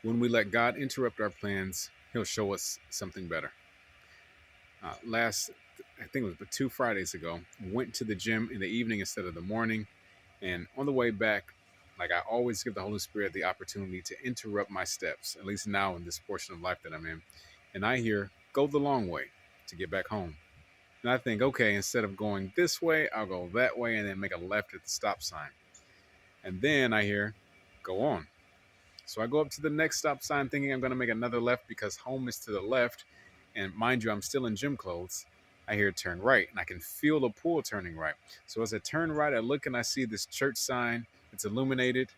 When we let God interrupt our plans, He'll show us something better. I think it was 2 Fridays ago, went to the gym in the evening instead of the morning. And on the way back, like I always give the Holy Spirit the opportunity to interrupt my steps, at least now in this portion of life that I'm in. And I hear, go the long way to get back home. And I think, okay, instead of going this way, I'll go that way and then make a left at the stop sign. And then I hear, go on. So I go up to the next stop sign thinking I'm going to make another left because home is to the left. And mind you, I'm still in gym clothes. I hear turn right and I can feel the pool turning right. So as I turn right, I look and I see this church sign. It's illuminated.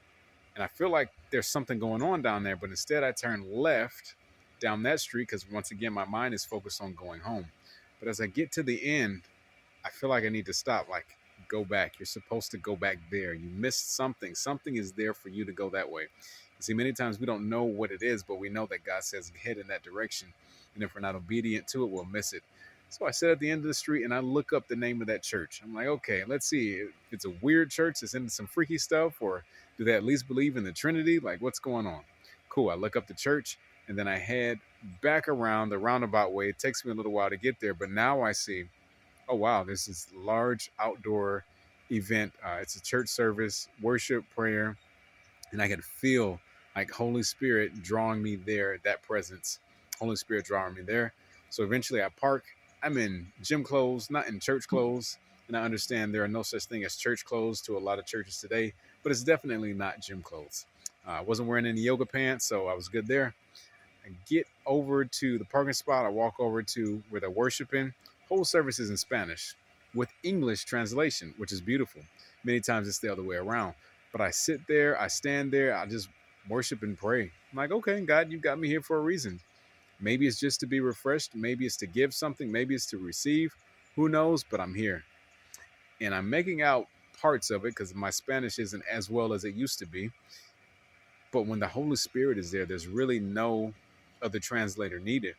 And I feel like there's something going on down there. But instead, I turn left down that street because once again, my mind is focused on going home. But as I get to the end, I feel like I need to stop. Like, go back. You're supposed to go back there. You missed something. Something is there for you to go that way. You see, many times we don't know what it is, but we know that God says head in that direction. And if we're not obedient to it, we'll miss it. So I sit at the end of the street and I look up the name of that church. I'm like, okay, let's see if it's a weird church that's into some freaky stuff, or do they at least believe in the Trinity? Like, what's going on? Cool. I look up the church and then I head back around the roundabout way. It takes me a little while to get there, but now I see, oh wow, this is large outdoor event. It's a church service, worship, prayer, and I can feel like Holy Spirit drawing me there. That presence, Holy Spirit drawing me there. So eventually, I park. I'm in gym clothes, not in church clothes, and I understand there are no such thing as church clothes to a lot of churches today, but it's definitely not gym clothes. I wasn't wearing any yoga pants, so I was good there. I get over to the parking spot. I walk over to where they're worshiping. Whole service is in Spanish with English translation, which is beautiful. Many times it's the other way around. But I sit there, I stand there, I just worship and pray. I'm like, okay, God, you got me here for a reason. Maybe it's just to be refreshed. Maybe it's to give something. Maybe it's to receive. Who knows? But I'm here. And I'm making out parts of it because my Spanish isn't as well as it used to be. But when the Holy Spirit is there, there's really no other translator needed.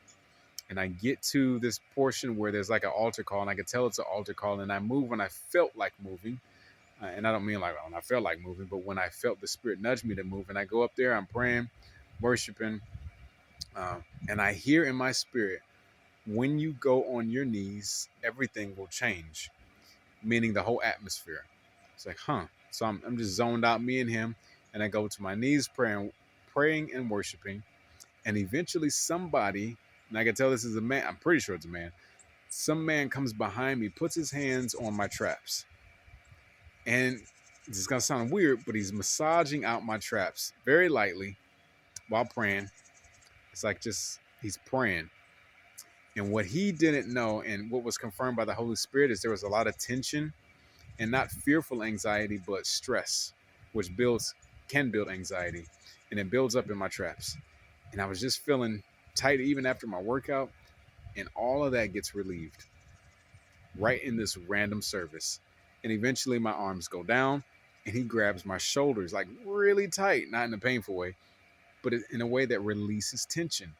And I get to this portion where there's like an altar call, and I can tell it's an altar call, and I move when I felt like moving. And I don't mean like when I felt like moving, but when I felt the Spirit nudge me to move. And I go up there, I'm praying, worshiping, and I hear in my spirit, when you go on your knees, everything will change, meaning the whole atmosphere. It's like, huh. So I'm just zoned out, me and him, and I go to my knees praying and worshiping. And eventually somebody, and I can tell this is a man, I'm pretty sure it's a man, some man comes behind me, puts his hands on my traps. And this is going to sound weird, but he's massaging out my traps very lightly while praying. It's like just, he's praying. And what he didn't know, and what was confirmed by the Holy Spirit, is there was a lot of tension and not fearful anxiety, but stress, which can build anxiety. And it builds up in my traps. And I was just feeling tight even after my workout. And all of that gets relieved right in this random service. And eventually my arms go down and he grabs my shoulders like really tight, not in a painful way, but in a way that releases tension.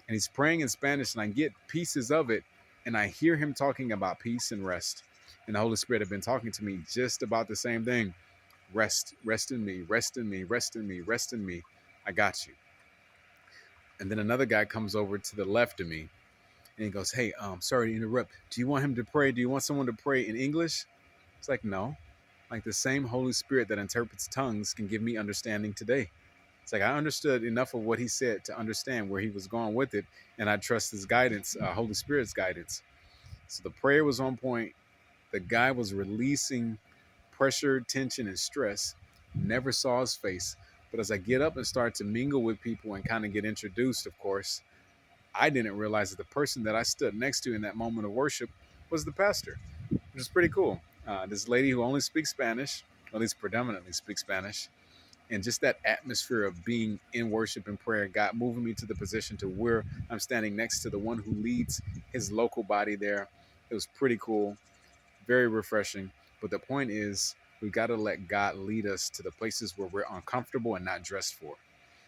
And he's praying in Spanish and I get pieces of it and I hear him talking about peace and rest. And the Holy Spirit had been talking to me just about the same thing. Rest, rest in me, rest in me, rest in me, rest in me. I got you. And then another guy comes over to the left of me and he goes, hey, sorry to interrupt. Do you want him to pray? Do you want someone to pray in English? It's like, no. Like the same Holy Spirit that interprets tongues can give me understanding today. It's like I understood enough of what he said to understand where he was going with it, and I trust his guidance, Holy Spirit's guidance. So the prayer was on point. The guy was releasing pressure, tension, and stress. Never saw his face. But as I get up and start to mingle with people and kind of get introduced, of course, I didn't realize that the person that I stood next to in that moment of worship was the pastor, which is pretty cool. This lady who only speaks Spanish, or at least predominantly speaks Spanish, and just that atmosphere of being in worship and prayer got moving me to the position to where I'm standing next to the one who leads his local body there. It was pretty cool, very refreshing. But the point is, we got to let God lead us to the places where we're uncomfortable and not dressed for.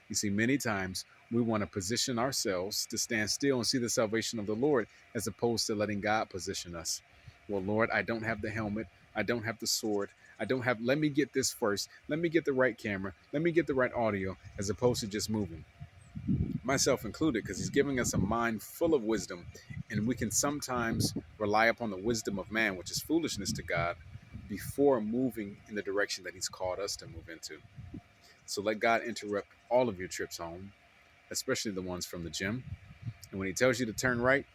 You see, many times we want to position ourselves to stand still and see the salvation of the Lord as opposed to letting God position us. Well, Lord, I don't have the helmet. I don't have the sword. Let me get this first. Let me get the right camera. Let me get the right audio as opposed to just moving. myself included, because he's giving us a mind full of wisdom, and we can sometimes rely upon the wisdom of man, which is foolishness to God, before moving in the direction that he's called us to move into. So let God interrupt all of your trips home, especially the ones from the gym. And when he tells you to turn right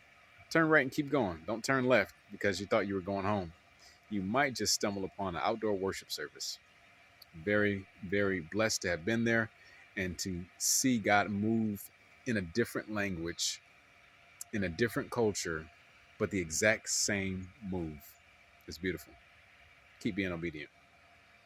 and keep going. Don't turn left because you thought you were going home. You might just stumble upon an outdoor worship service. Very, very blessed to have been there and to see God move in a different language, in a different culture, but the exact same move. It's beautiful. Keep being obedient.